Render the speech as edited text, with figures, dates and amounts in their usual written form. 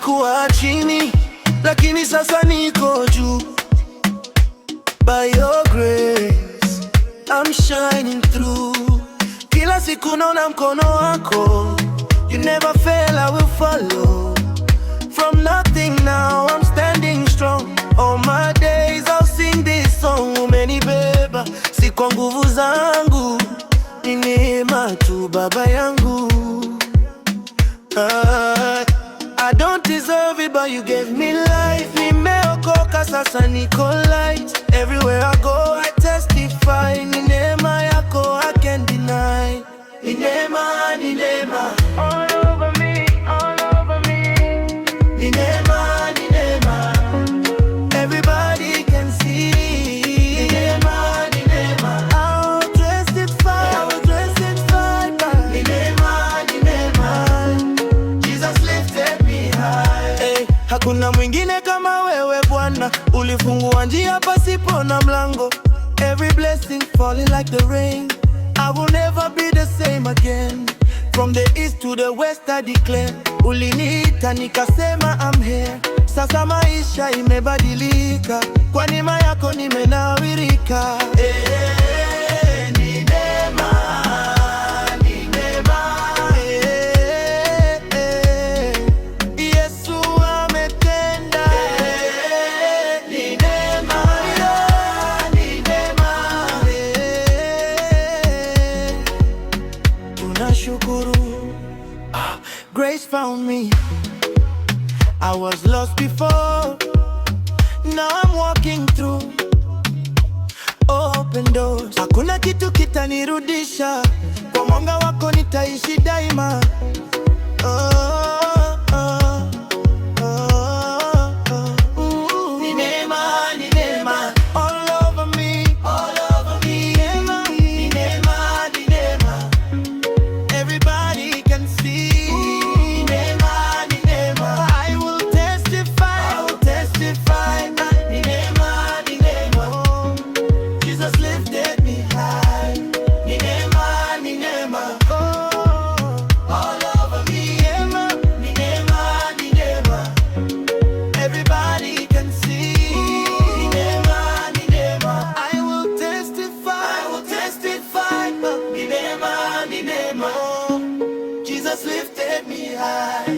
nilikuwa chini, lakini sasa niko juu. By your grace, I'm shining through. Kila siku naona mkono wako. You never fail, I will follow. From nothing now, I'm standing strong. All my days I'll sing this song. Umenibeba, si kwa nguvu zangu, ni neema tu Baba yangu. I don't deserve it, but you gave me life. Nimeokoka sasa niko light. Everywhere I go I testify. Ni neema yako I can't deny. Ni neema, ni neema all over me, all over me. Ni neema, ni neema, everybody can see. Ni neema, ni neema, I will testify, I will testify. Ni neema, ni neema, Jesus lifted me high. Hey, hakuna mwingine kama wewe Bwana, ulifungua njia pasipo na mlango. Every blessing falling like the rain. I will never be the same again. From the east to the west I declare. Uliniita nikasema I'm here. Sasa maisha imebadilika, kwa neema yako nimenawirika. Ni neema, ni neema. Yesu ametenda. Ni neema, ni neema. Tunashukuru. Grace found me. I was lost before, now I'm walking through open doors. Hakuna kitu kitanirudisha, kwa mwanga wako nitaishi daima. Ni neema, ni neema all over me, all over me. Ni neema, ni neema, everybody can see. Ni neema, ni neema, I will testify, I will testify. Ni neema, ni neema, Jesus lifted me high. Ni neema, ni neema, all over me. Ni neema, ni neema, everybody can see. Ni neema, ni neema, I will testify, I will testify. Ni neema, ni neema, Jesus lifted me high.